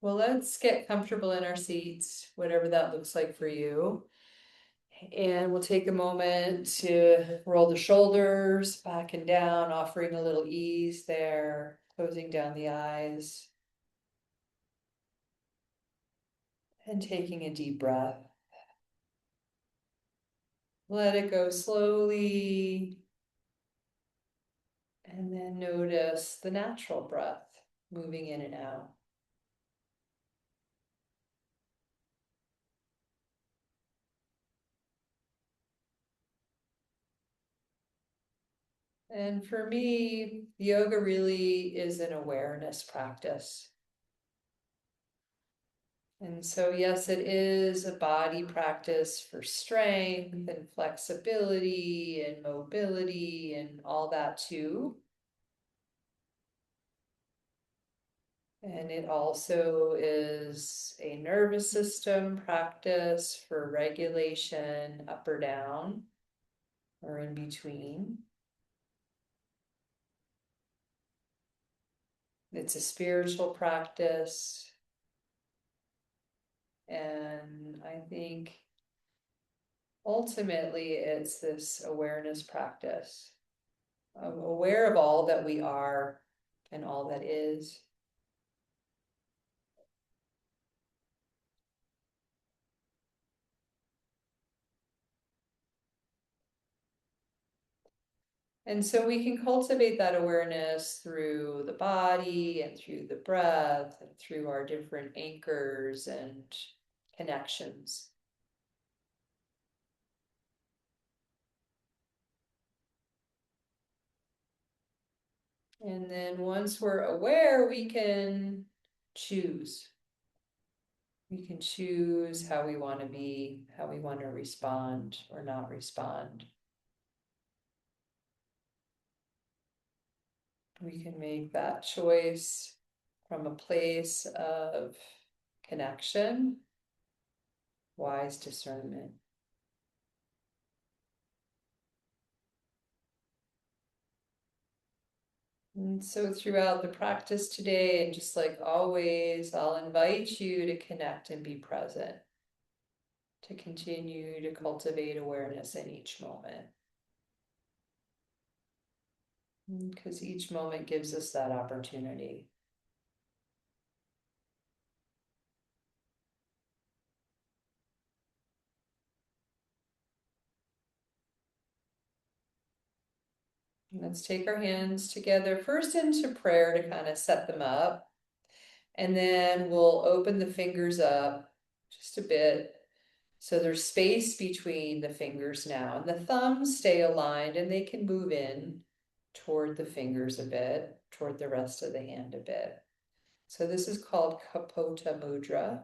Well, let's get comfortable in our seats, whatever that looks like for you. And we'll take a moment to roll the shoulders back and down, offering a little ease there, closing down the eyes, and taking a deep breath. Let it go slowly, and then notice the natural breath moving in and out. And for me, yoga really is an awareness practice. And so, yes, it is a body practice for strength and flexibility and mobility and all that too. And it also is a nervous system practice for regulation up or down or in between. It's a spiritual practice. And I think ultimately it's this awareness practice, aware of all that we are and all that is. And so we can cultivate that awareness through the body and through the breath and through our different anchors and connections. And then once we're aware, we can choose. We can choose how we want to be, how we want to respond or not respond. We can make that choice from a place of connection, wise discernment. And so throughout the practice today, and just like always, I'll invite you to connect and be present, to continue to cultivate awareness in each moment. Because each moment gives us that opportunity. Let's take our hands together first into prayer to kind of set them up. And then we'll open the fingers up just a bit. So there's space between the fingers now, and the thumbs stay aligned and they can move in toward the fingers a bit, toward the rest of the hand a bit. So this is called Capot Mudra,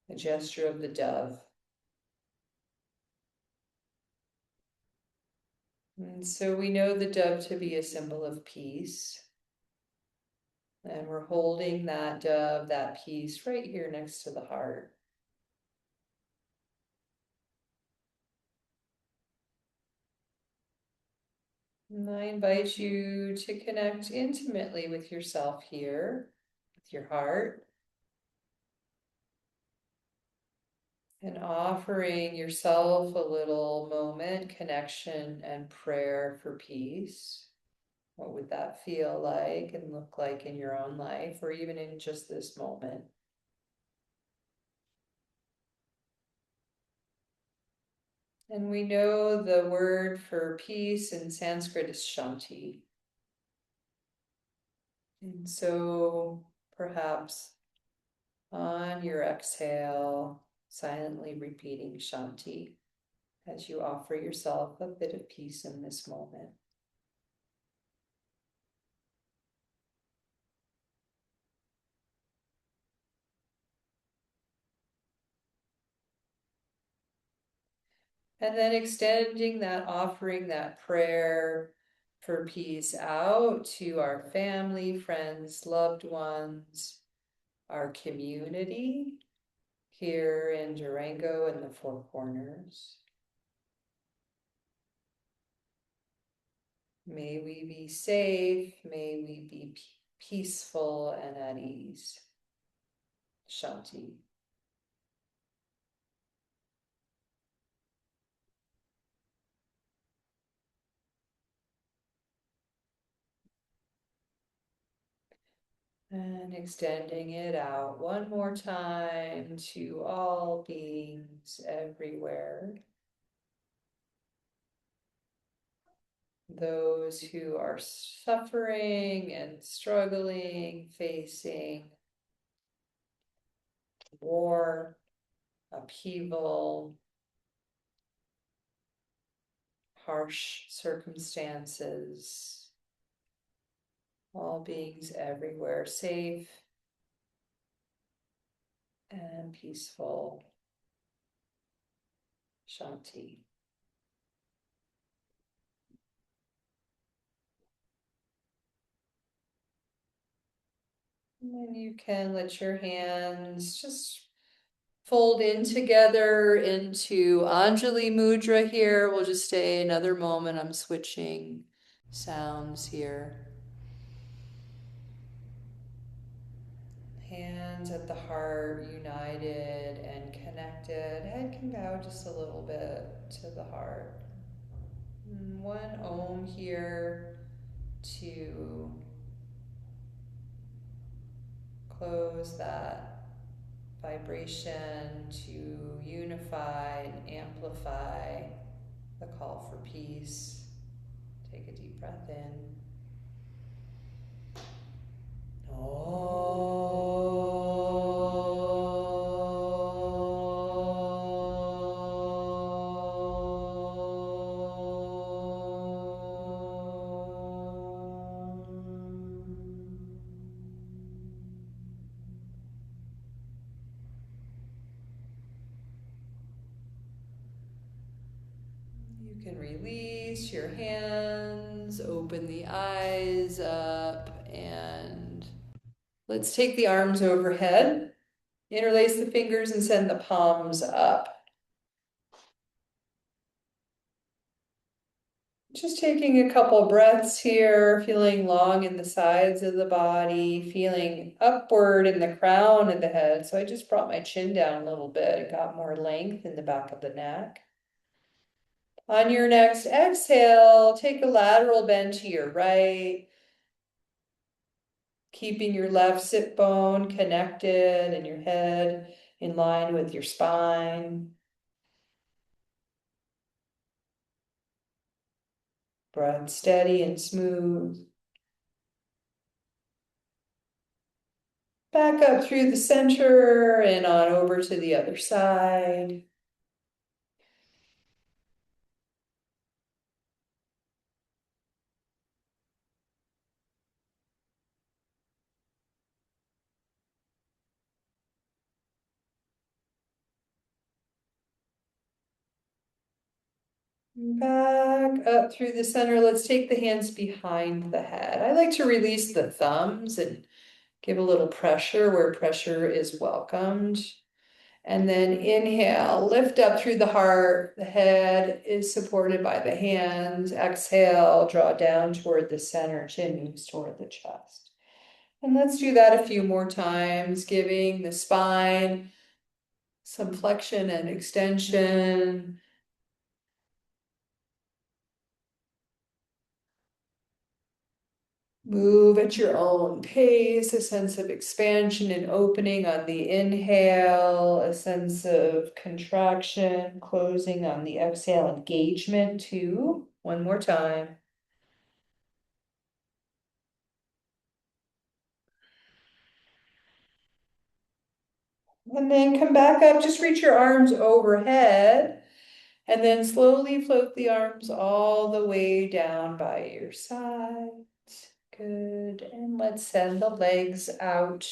the gesture of the dove. And so we know the dove to be a symbol of peace. And we're holding that dove, that peace, right here next to the heart. And I invite you to connect intimately with yourself here, with your heart, and offering yourself a little moment, connection, and prayer for peace. What would that feel like and look like in your own life, or even in just this moment? And we know the word for peace in Sanskrit is shanti. And so perhaps on your exhale, silently repeating shanti as you offer yourself a bit of peace in this moment. And then extending that offering, that prayer for peace out to our family, friends, loved ones, our community here in Durango and the Four Corners. May we be safe, may we be peaceful and at ease. Shanti. And extending it out one more time to all beings everywhere. Those who are suffering and struggling, facing war, upheaval, harsh circumstances, all beings everywhere, safe and peaceful. Shanti. And then you can let your hands just fold in together into Anjali Mudra here. We'll just stay another moment. I'm switching sounds here. Hands at the heart, united and connected. Head can bow just a little bit to the heart. One Om here to close that vibration, to unify and amplify the call for peace. Take a deep breath in. You can release your hands, open the eyes up, and let's take the arms overhead, interlace the fingers, and send the palms up. Just taking a couple breaths here, feeling long in the sides of the body, feeling upward in the crown of the head. So I just brought my chin down a little bit. It got more length in the back of the neck. On your next exhale, take a lateral bend to your right, keeping your left sit bone connected and your head in line with your spine. Breath steady and smooth. Back up through the center and on over to the other side. Back up through the center. Let's take the hands behind the head. I like to release the thumbs and give a little pressure where pressure is welcomed. And then inhale, lift up through the heart. The head is supported by the hands. Exhale, draw down toward the center. Chin moves toward the chest. And let's do that a few more times, giving the spine some flexion and extension. Move at your own pace, a sense of expansion and opening on the inhale, a sense of contraction, closing on the exhale, engagement too. One more time. And then come back up, just reach your arms overhead, and then slowly float the arms all the way down by your sides. Good, and let's send the legs out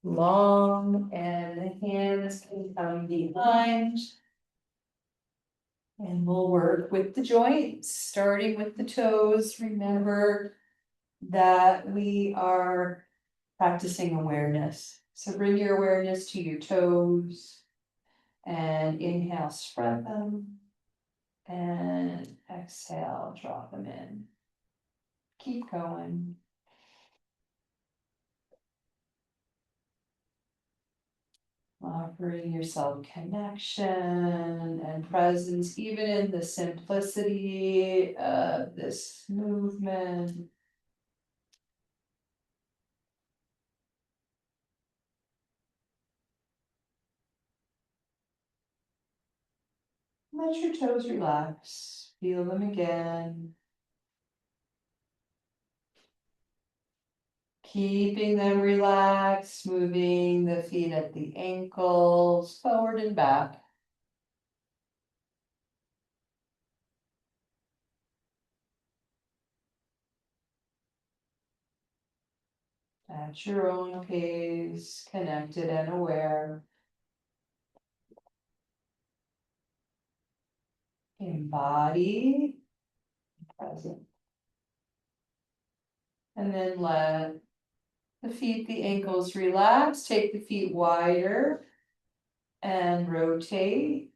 long, and the hands can come behind. And we'll work with the joints, starting with the toes. Remember that we are practicing awareness. So bring your awareness to your toes and inhale, spread them, and exhale, draw them in. Keep going. Offering yourself connection and presence, even in the simplicity of this movement. Let your toes relax. Feel them again. Keeping them relaxed, moving the feet at the ankles, forward and back. At your own pace, connected and aware. Embody, present. And then let the feet, the ankles relax. Take the feet wider and rotate.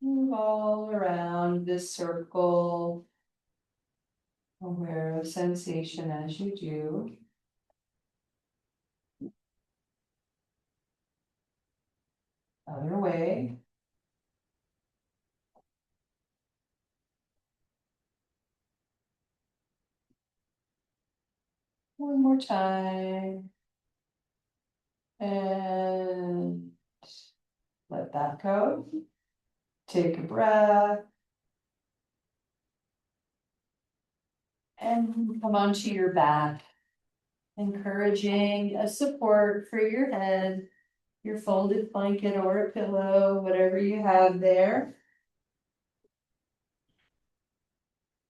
Move all around this circle. Aware of sensation as you do. Other way. One more time. And let that go. Take a breath. And come onto your back. Encouraging a support for your head, your folded blanket or a pillow, whatever you have there.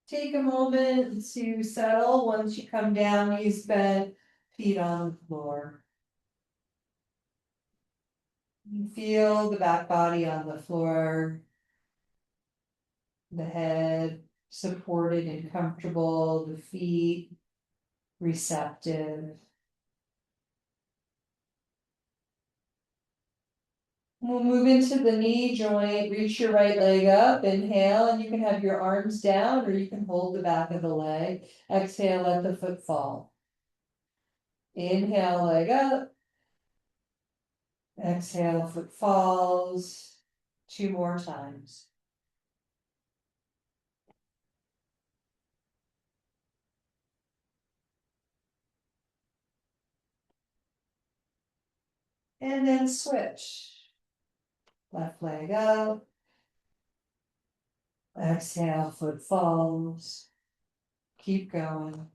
Take a moment to settle. Once you come down, knees bent, feet on the floor. You feel the back body on the floor, the head supported and comfortable, the feet receptive. We'll move into the knee joint, reach your right leg up, inhale, and you can have your arms down or you can hold the back of the leg. Exhale, let the foot fall. Inhale, leg up. Exhale, foot falls. 2 more times. And then switch. Left leg up. Exhale, foot falls. Keep going.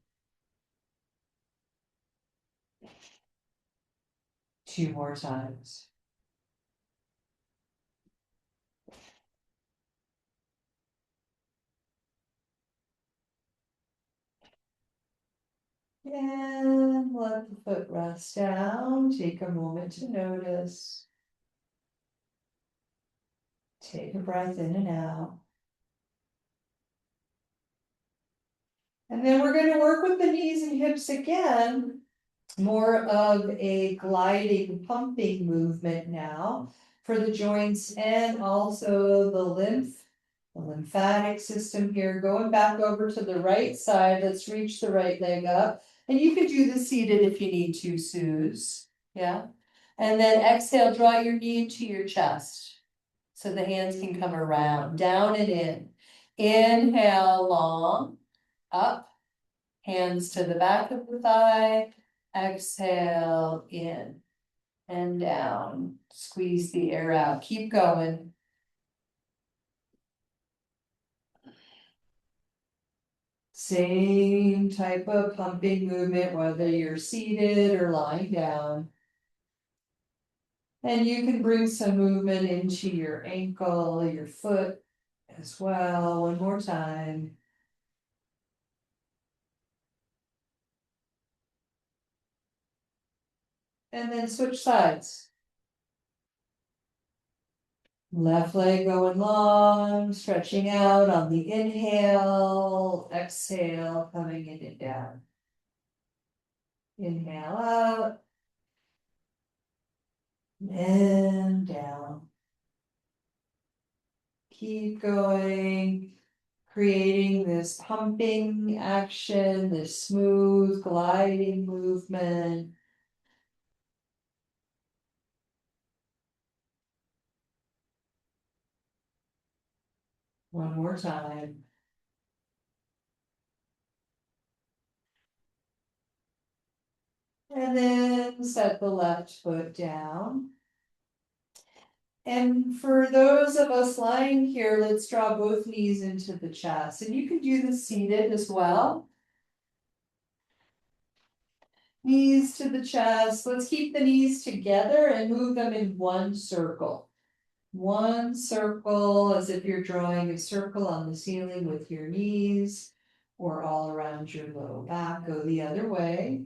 2 more times. And let the foot rest down. Take a moment to notice. Take a breath in and out. And then we're going to work with the knees and hips again. More of a gliding, pumping movement now for the joints and also the lymphatic system here. Going back over to the right side. Let's reach the right leg up. And you could do this seated if you need to, Suze. Yeah. And then exhale, draw your knee to your chest. So the hands can come around, down and in. Inhale, long, up, hands to the back of the thigh. Exhale, in and down. Squeeze the air out. Keep going. Same type of pumping movement, whether you're seated or lying down. And you can bring some movement into your ankle, your foot as well. One more time. And then switch sides. Left leg going long, stretching out on the inhale, exhale, coming in and down. Inhale out, and down. Keep going, creating this pumping action, this smooth gliding movement. One more time. And then set the left foot down. And for those of us lying here, let's draw both knees into the chest. And you can do this seated as well. Knees to the chest. Let's keep the knees together and move them in one circle. One circle, as if you're drawing a circle on the ceiling with your knees, or all around your low back. Go the other way.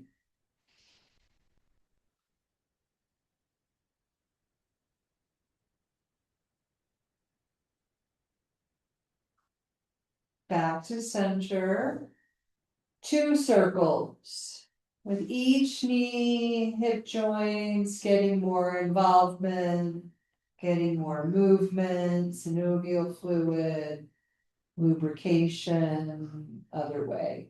Back to center. Two circles. With each knee, hip joints getting more involvement, getting more movement, synovial fluid, lubrication, other way.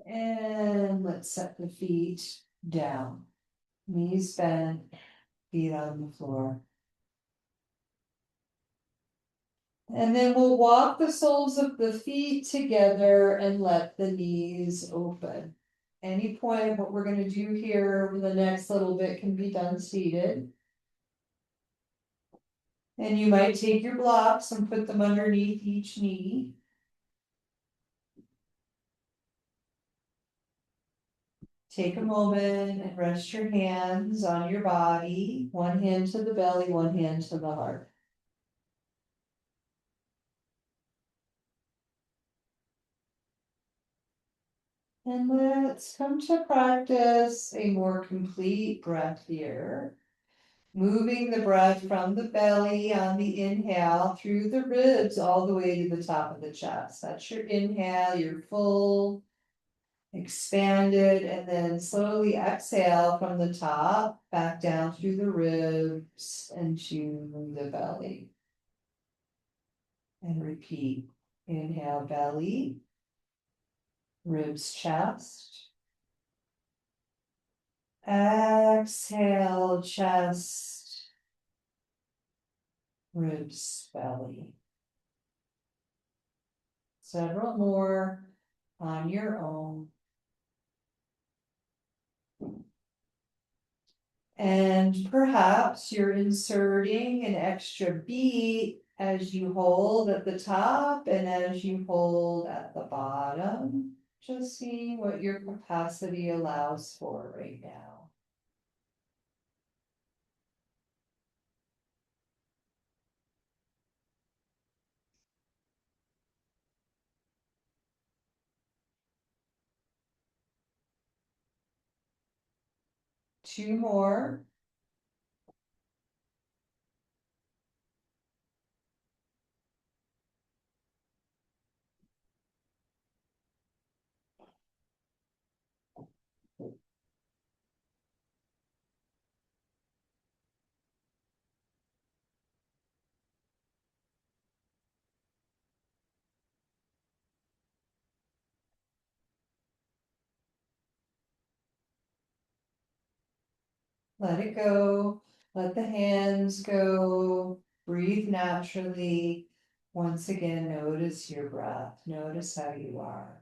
And let's set the feet down. Knees bent, feet on the floor. And then we'll walk the soles of the feet together and let the knees open. Any point, what we're gonna do here over the next little bit can be done seated. And you might take your blocks and put them underneath each knee. Take a moment and rest your hands on your body, one hand to the belly, one hand to the heart. And let's come to practice a more complete breath here. Moving the breath from the belly on the inhale through the ribs all the way to the top of the chest. That's your inhale, you're full, expanded, and then slowly exhale from the top back down through the ribs and to the belly. And repeat. Inhale, belly, ribs, chest. Exhale, chest, ribs, belly. Several more on your own. And perhaps you're inserting an extra beat as you hold at the top and as you hold at the bottom. Just seeing what your capacity allows for right now. Two more. Let it go. Let the hands go. Breathe naturally. Once again, notice your breath. Notice how you are.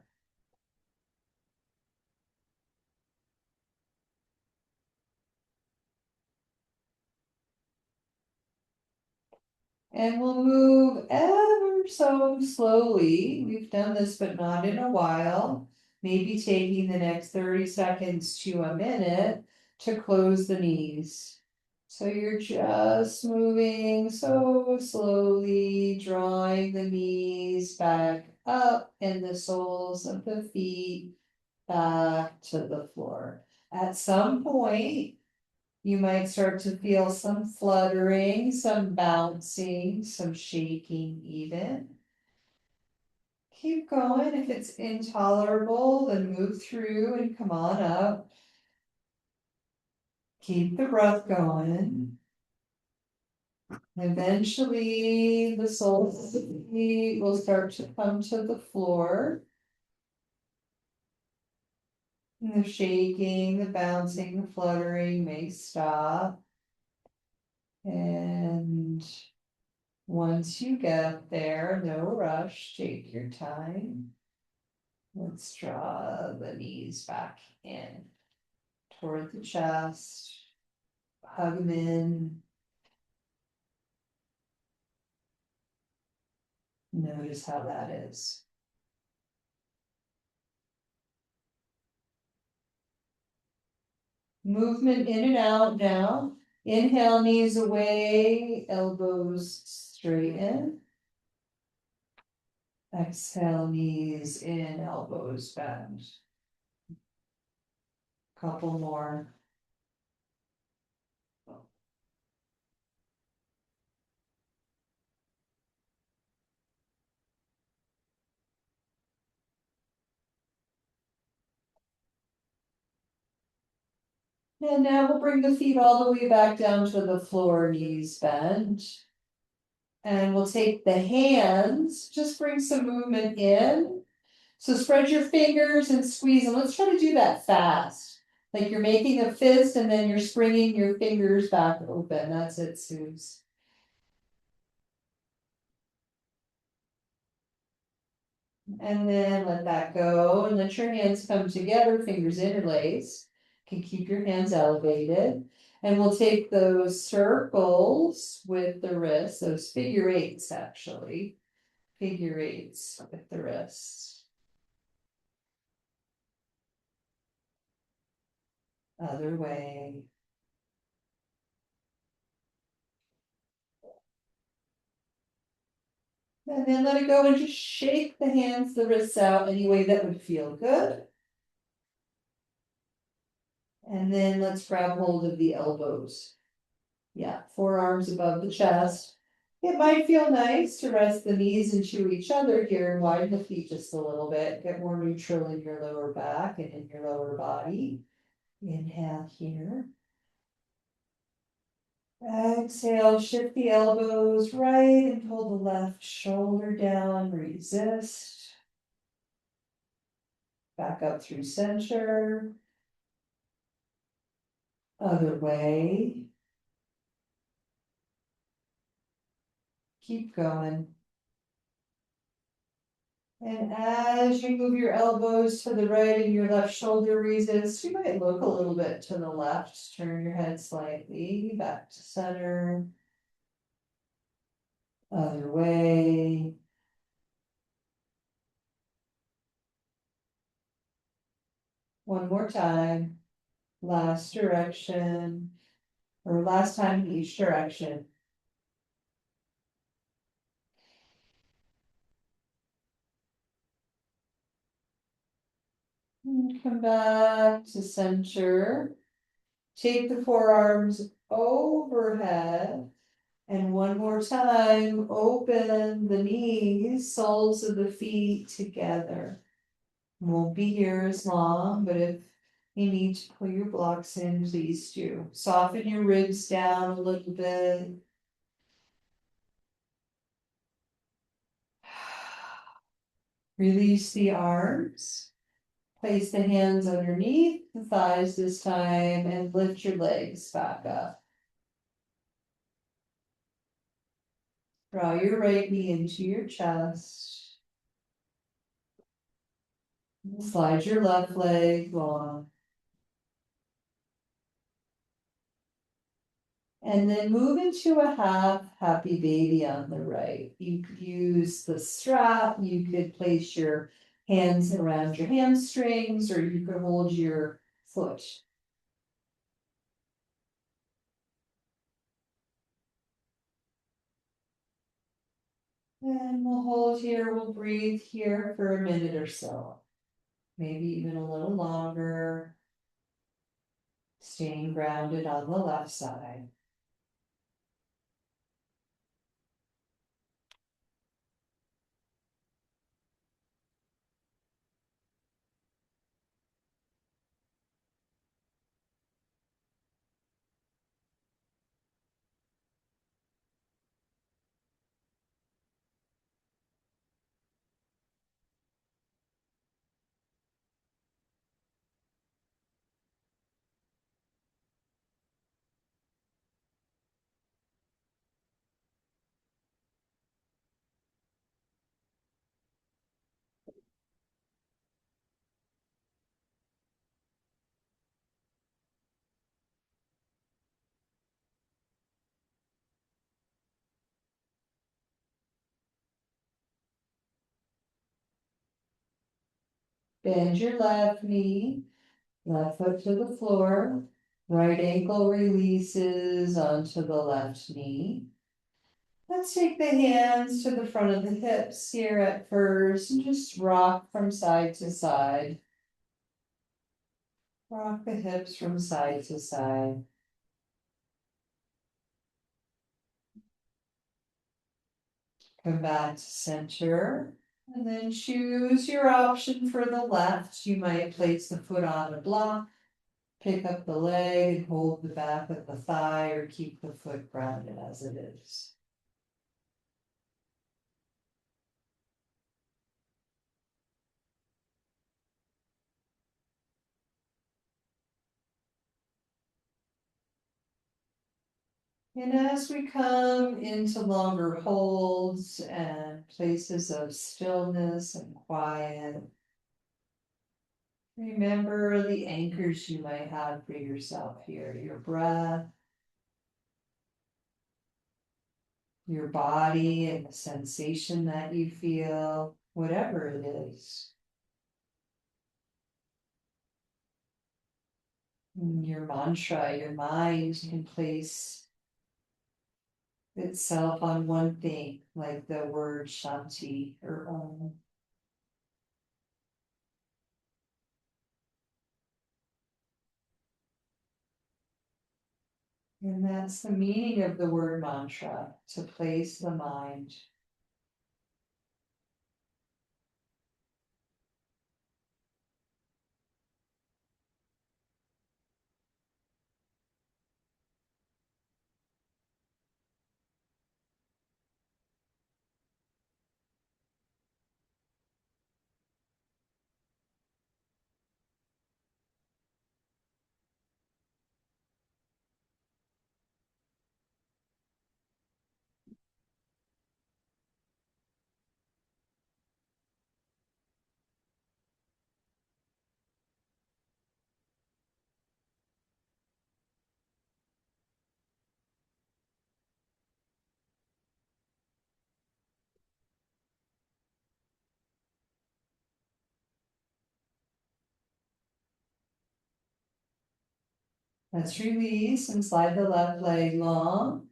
And we'll move ever so slowly. We've done this, but not in a while. Maybe taking the next 30 seconds to a minute to close the knees. So you're just moving so slowly, drawing the knees back up and the soles of the feet back to the floor. At some point, you might start to feel some fluttering, some bouncing, some shaking even. Keep going. If it's intolerable, then move through and come on up. Keep the breath going. Eventually, the soles of the feet will start to come to the floor. And the shaking, the bouncing, the fluttering may stop. And once you get there, no rush, take your time. Let's draw the knees back in toward the chest, hug them in. Notice how that is. Movement in and out now. Inhale, knees away, elbows straighten. Exhale, knees in, elbows bend. Couple more. And now we'll bring the feet all the way back down to the floor, knees bent. And we'll take the hands, just bring some movement in. So spread your fingers and squeeze them. Let's try to do that fast. Like you're making a fist and then you're springing your fingers back open. That's it, Suze. And then let that go and let your hands come together, fingers interlaced. You can keep your hands elevated. And we'll take those circles with the wrists, those figure eights actually. Figure eights with the wrists. Other way. And then let it go and just shake the hands, the wrists out any way that would feel good. And then let's grab hold of the elbows. Yeah, forearms above the chest. It might feel nice to rest the knees into each other here and widen the feet just a little bit. Get more neutral in your lower back and in your lower body. Inhale here. Exhale, shift the elbows right and pull the left shoulder down, resist. Back up through center. Other way. Keep going. And as you move your elbows to the right and your left shoulder resist, you might look a little bit to the left, turn your head slightly back to center. Other way. One more time. Last direction, or last time in each direction. And come back to center. Take the forearms overhead. And one more time, open the knees, soles of the feet together. Won't be here as long, but if you need to pull your blocks in, please do. Soften your ribs down a little bit. Release the arms. Place the hands underneath the thighs this time and lift your legs back up. Draw your right knee into your chest. Slide your left leg long. And then move into a half happy baby on the right. You could use the strap, you could place your hands around your hamstrings, or you could hold your foot. And we'll hold here, we'll breathe here for a minute or so. Maybe even a little longer. Staying grounded on the left side. Bend your left knee, left foot to the floor, right ankle releases onto the left knee. Let's take the hands to the front of the hips here at first and just rock from side to side. Rock the hips from side to side. Come back to center. And then choose your option for the left. You might place the foot on a block, pick up the leg and hold the back of the thigh, or keep the foot grounded as it is. And as we come into longer holds and places of stillness and quiet, remember the anchors you might have for yourself here: your breath, your body, and the sensation that you feel, whatever it is. Your mantra, your mind can place itself on one thing, like the word Shanti or Om. And that's the meaning of the word mantra, to place the mind. Let's release and slide the left leg long.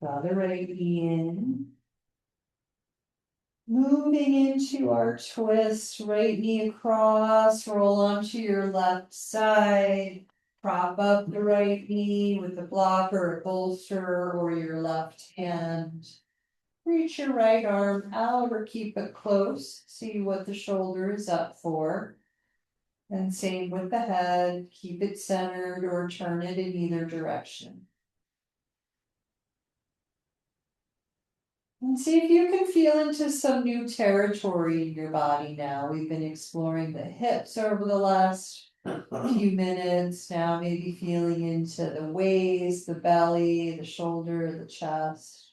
Draw the right knee in. Moving into our twist, right knee across, roll onto your left side. Prop up the right knee with a block or a bolster or your left hand. Reach your right arm out or keep it close. See what the shoulder is up for. And same with the head. Keep it centered or turn it in either direction. And see if you can feel into some new territory in your body now. We've been exploring the hips over the last few minutes. Now maybe feeling into the waist, the belly, the shoulder, the chest,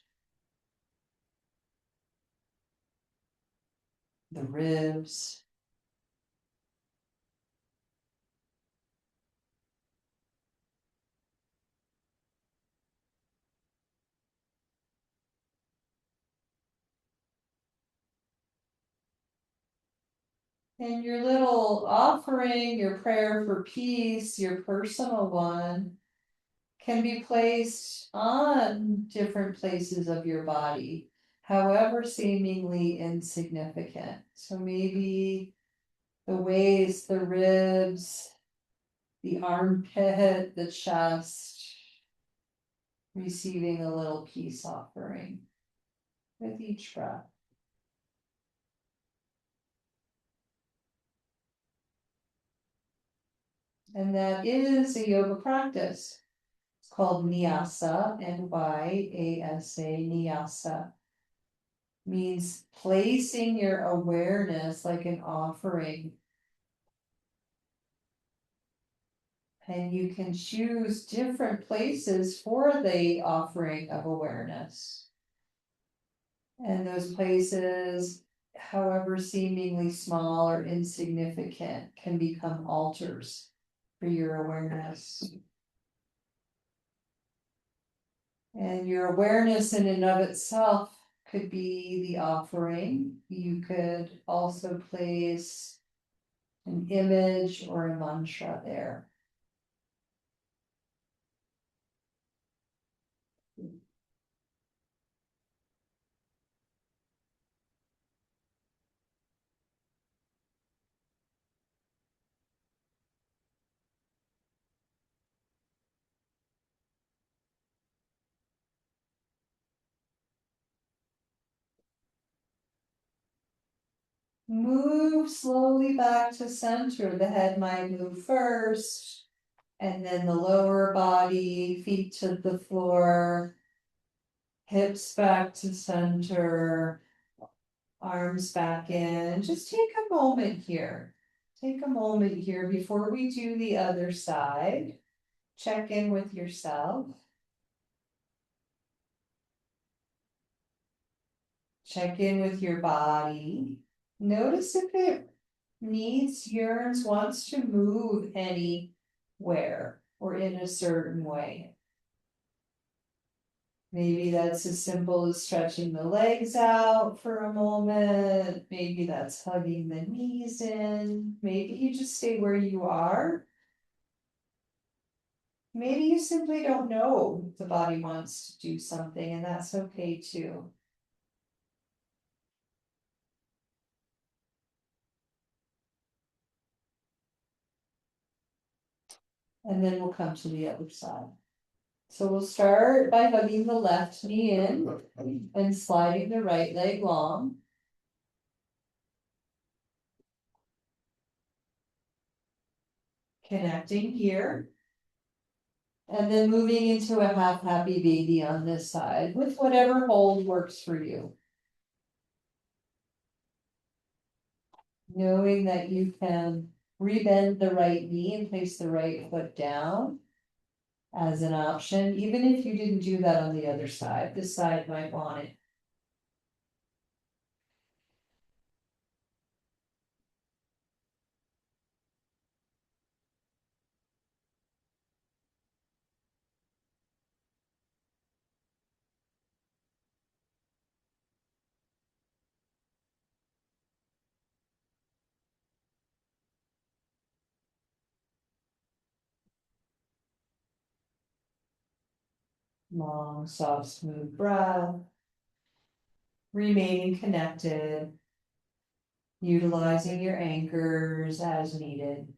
the ribs. And your little offering, your prayer for peace, your personal one, can be placed on different places of your body, however seemingly insignificant. So maybe the waist, the ribs, the armpit, the chest, receiving a little peace offering with each breath. And that is a yoga practice. It's called Nyasa, Nyasa, Nyasa. Means placing your awareness like an offering. And you can choose different places for the offering of awareness. And those places, however seemingly small or insignificant, can become altars for your awareness. And your awareness in and of itself could be the offering. You could also place an image or a mantra there. Move slowly back to center. The head might move first, and then the lower body, feet to the floor, hips back to center, arms back in. Just take a moment here. Take a moment here before we do the other side. Check in with yourself. Check in with your body. Notice if it needs, yearns, wants to move anywhere or in a certain way. Maybe that's as simple as stretching the legs out for a moment. Maybe that's hugging the knees in. Maybe you just stay where you are. Maybe you simply don't know if the body wants to do something, and that's okay too. And then we'll come to the other side. So we'll start by hugging the left knee in and sliding the right leg long. Connecting here. And then moving into a half happy baby on this side with whatever hold works for you. Knowing that you can rebend the right knee and place the right foot down as an option, even if you didn't do that on the other side. This side might want it. Long, soft, smooth breath. Remaining connected. Utilizing your anchors as needed.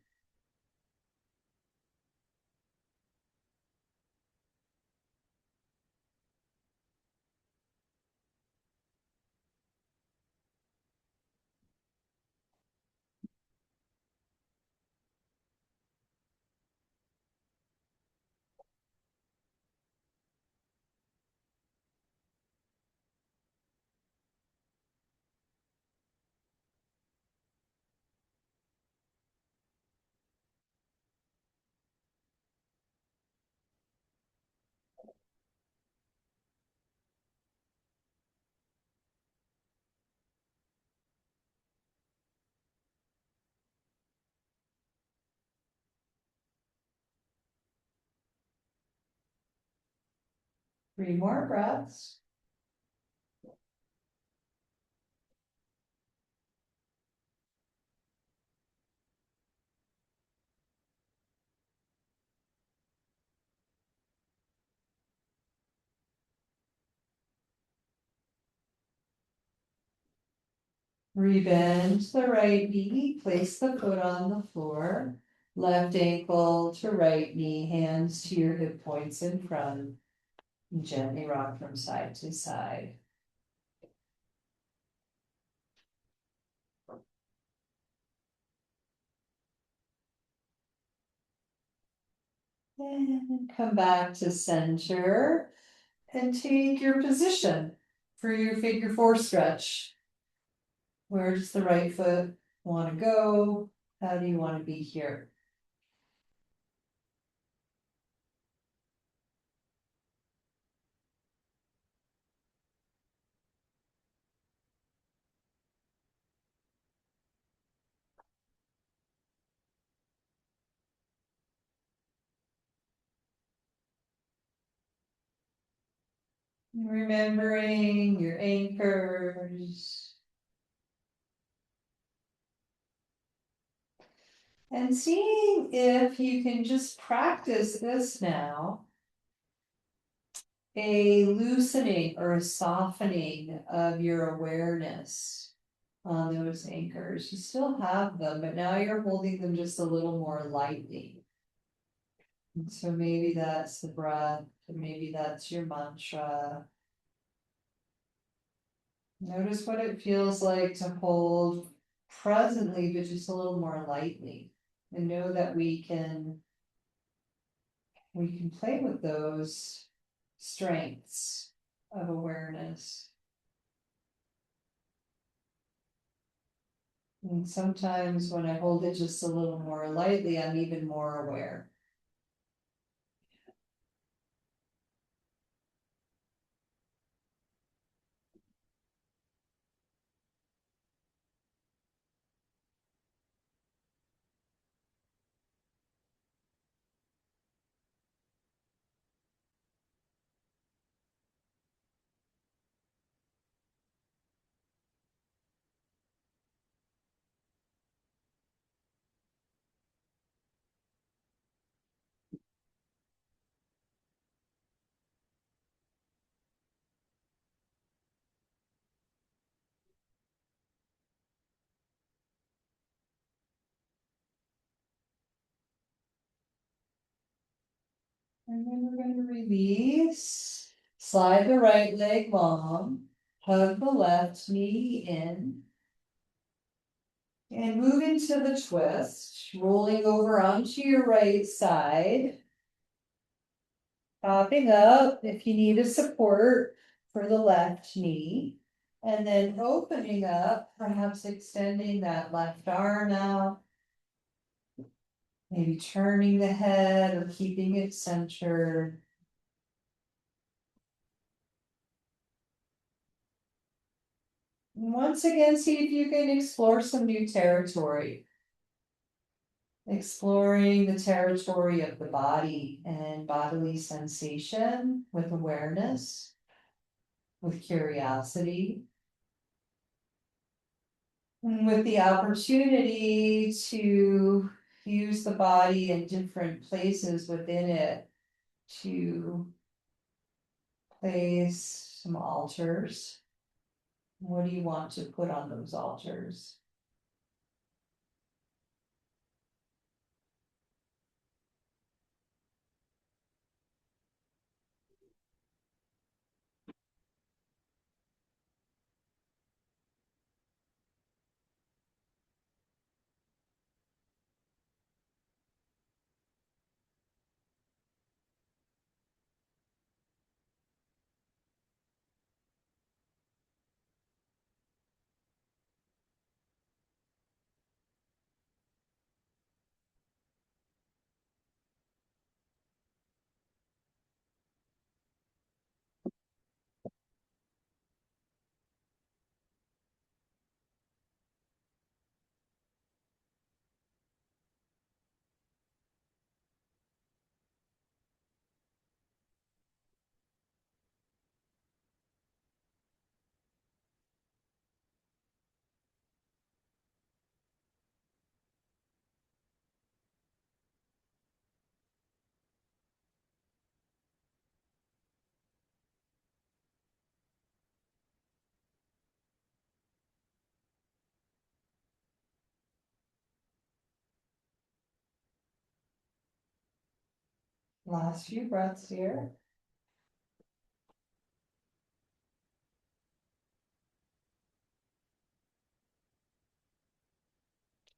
Three more breaths. Rebend the right knee, place the foot on the floor, left ankle to right knee, hands to your hip points in front, and gently rock from side to side. And come back to center and take your position for your figure four stretch. Where does the right foot want to go? How do you want to be here? Remembering your anchors. And seeing if you can just practice this now, a loosening or a softening of your awareness on those anchors. You still have them, but now you're holding them just a little more lightly. And so maybe that's the breath, or maybe that's your mantra. Notice what it feels like to hold presently, but just a little more lightly. And know that we can play with those strengths of awareness. And sometimes when I hold it just a little more lightly, I'm even more aware. And then we're going to release. Slide the right leg long. Hug the left knee in. And move into the twist, rolling over onto your right side. Popping up if you need a support for the left knee. And then opening up, perhaps extending that left arm out. Maybe turning the head or keeping it centered. Once again, see if you can explore some new territory. Exploring the territory of the body and bodily sensation with awareness, with curiosity, and with the opportunity to use the body in different places within it to place some altars. What do you want to put on those altars? Last few breaths here.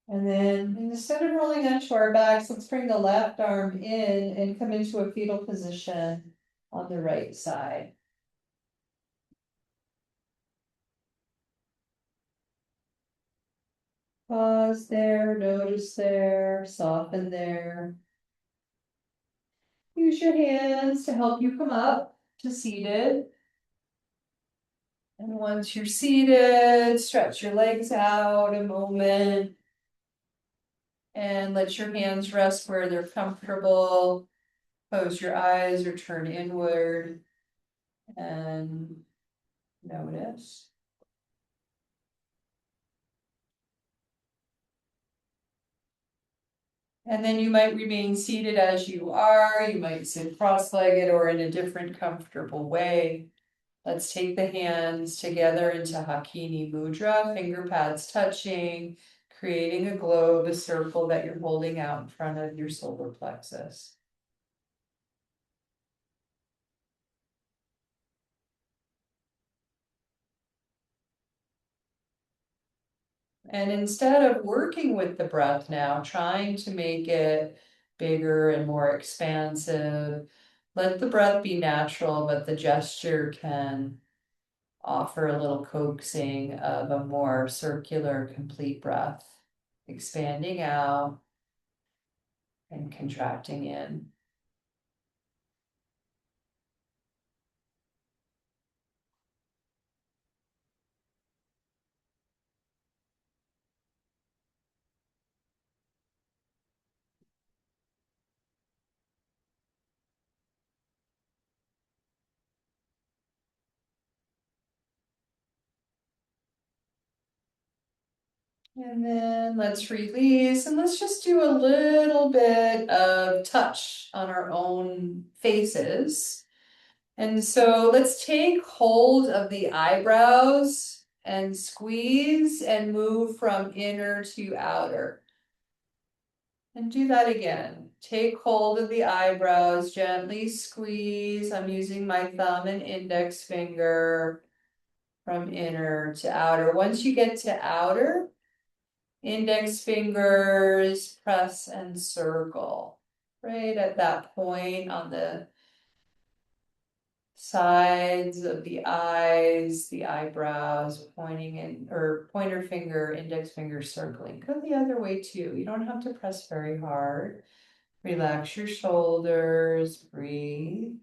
And then instead of rolling onto our backs, let's bring the left arm in and come into a fetal position on the right side. Pause there, notice there, soften there. Use your hands to help you come up to seated. And once you're seated, stretch your legs out a moment. And let your hands rest where they're comfortable. Close your eyes or turn inward. And notice. And then you might remain seated as you are. You might sit cross-legged or in a different comfortable way. Let's take the hands together into Hakini Mudra, finger pads touching, creating a globe, a circle that you're holding out in front of your solar plexus. And instead of working with the breath now, trying to make it bigger and more expansive, let the breath be natural, but the gesture can offer a little coaxing of a more circular, complete breath, expanding out and contracting in. And then let's release, and let's just do a little bit of touch on our own faces. And so let's take hold of the eyebrows and squeeze and move from inner to outer. And do that again. Take hold of the eyebrows, gently squeeze. I'm using my thumb and index finger from inner to outer. Once you get to outer, index fingers, press and circle. Right at that point on the sides of the eyes, the eyebrows, pointing in, or pointer finger, index finger circling. Go the other way too. You don't have to press very hard. Relax your shoulders, breathe.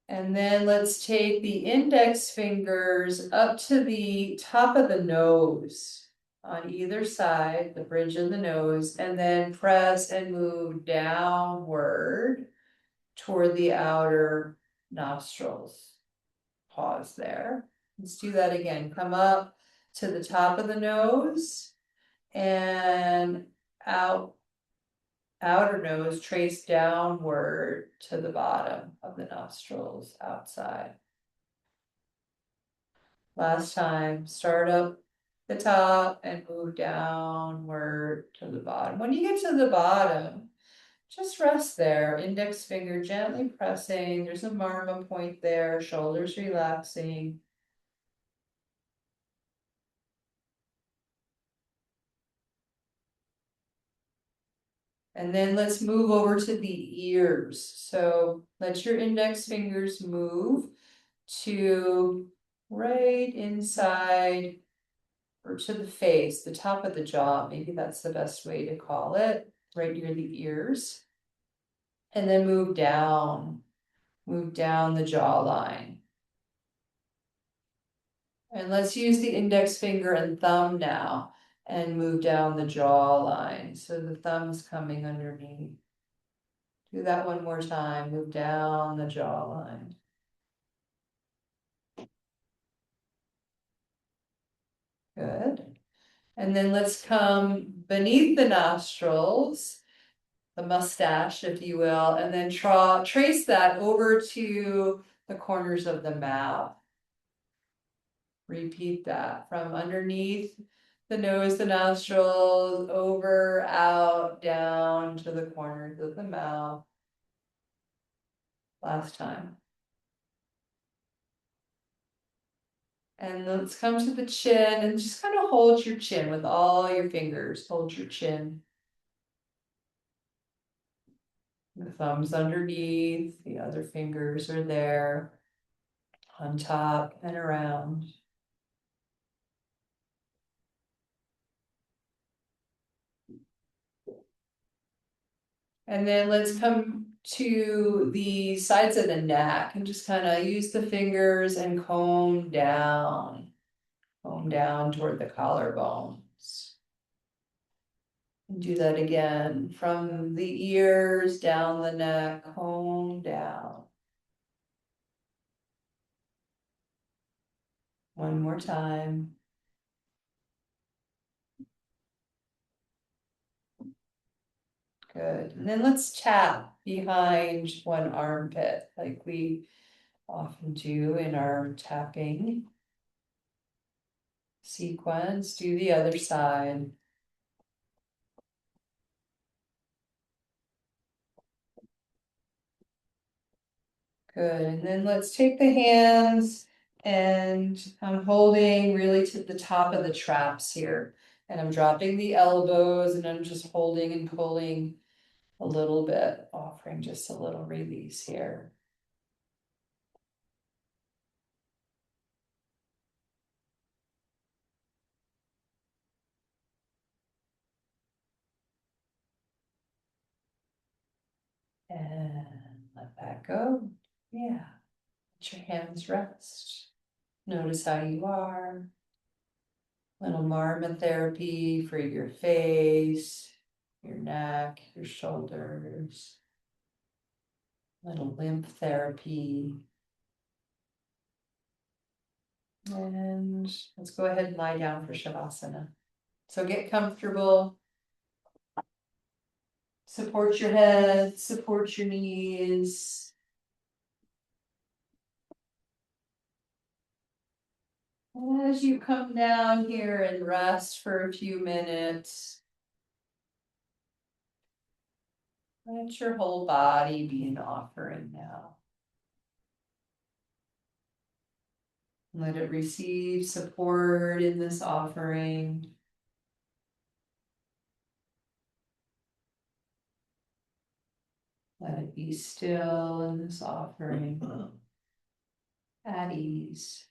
And then let's take the index fingers up to the top of the nose on either side, the bridge of the nose, and then press and move downward toward the outer nostrils. Pause there. Let's do that again. Come up to the top of the nose and out, outer nose, trace downward to the bottom of the nostrils outside. Last time, start up the top and move downward to the bottom. When you get to the bottom, just rest there, index finger gently pressing. There's a marma point there, shoulders relaxing. And then let's move over to the ears. So let your index fingers move to right inside or to the face, the top of the jaw. Maybe that's the best way to call it, right near the ears. And then move down the jawline. And let's use the index finger and thumb now and move down the jawline. So the thumb's coming underneath. Do that one more time. Move down the jawline. Good. And then let's come beneath the nostrils, the mustache, if you will, and then trace that over to the corners of the mouth. Repeat that from underneath the nose, the nostrils, over, out, down to the corners of the mouth. Last time. And let's come to the chin and just kind of hold your chin with all your fingers. Hold your chin. The thumb's underneath, the other fingers are there, on top and around. And then let's come to the sides of the neck and just kind of use the fingers and comb down toward the collarbones. And do that again from the ears down the neck, comb down. One more time. Good. And then let's tap behind one armpit like we often do in our tapping sequence. Do the other side. Good. And then let's take the hands and I'm holding really to the top of the traps here. And I'm dropping the elbows and I'm just holding and pulling a little bit, offering just a little release here. And let that go. Yeah. Let your hands rest. Notice how you are. Little marma therapy for your face, your neck, your shoulders. Little lymph therapy. And let's go ahead and lie down for Shavasana. So get comfortable. Support your head, support your knees. And as you come down here and rest for a few minutes, let your whole body be an offering now. Let it receive support in this offering. Let it be still in this offering. At ease.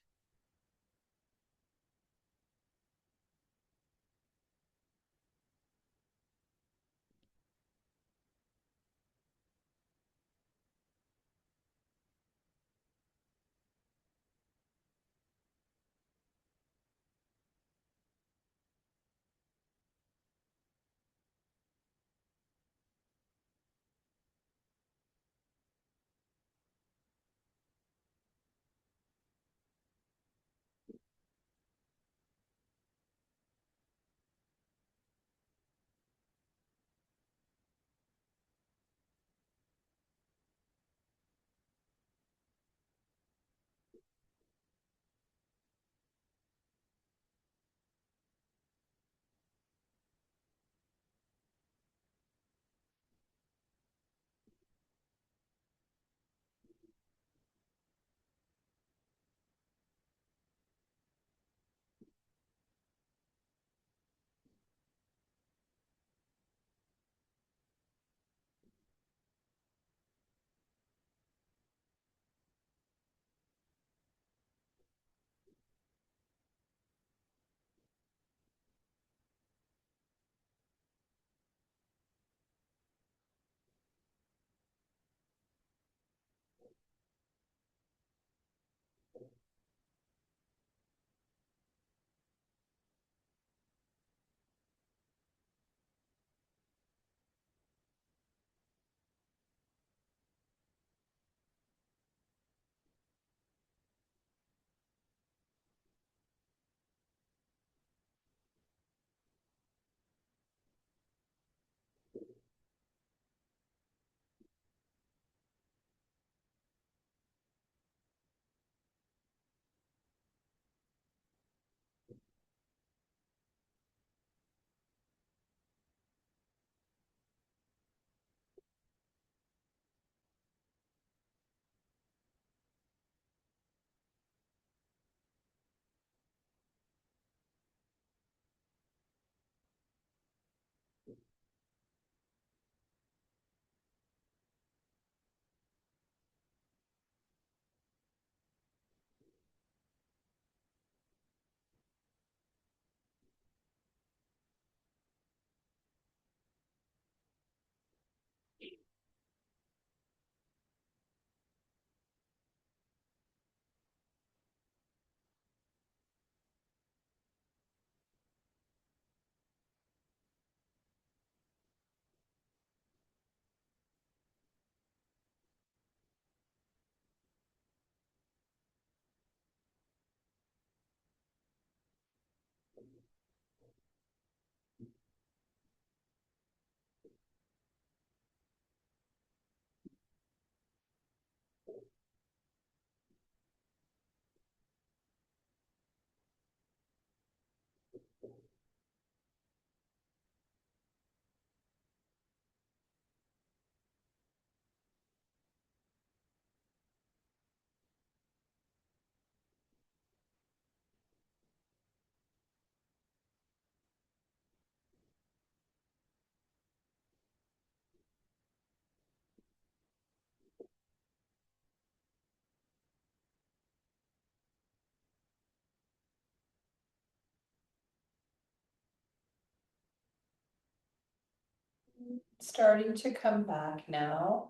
Starting to come back now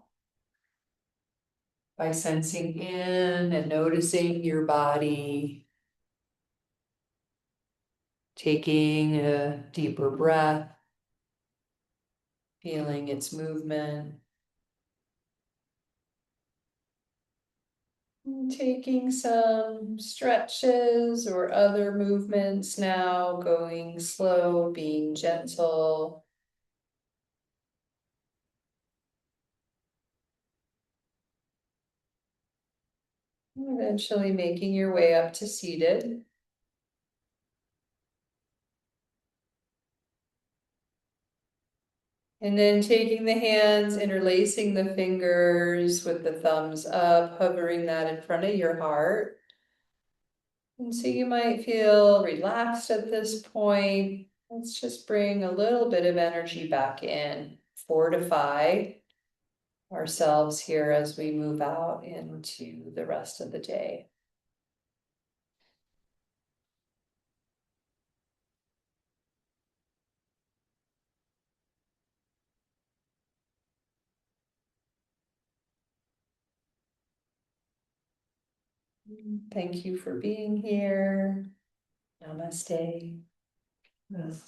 by sensing in and noticing your body, taking a deeper breath, feeling its movement, and taking some stretches or other movements now, going slow, being gentle. Eventually making your way up to seated. And then taking the hands, interlacing the fingers with the thumbs up, hovering that in front of your heart. And so you might feel relaxed at this point. Let's just bring a little bit of energy back in, fortify ourselves here as we move out into the rest of the day. Thank you for being here. Namaste. Yes.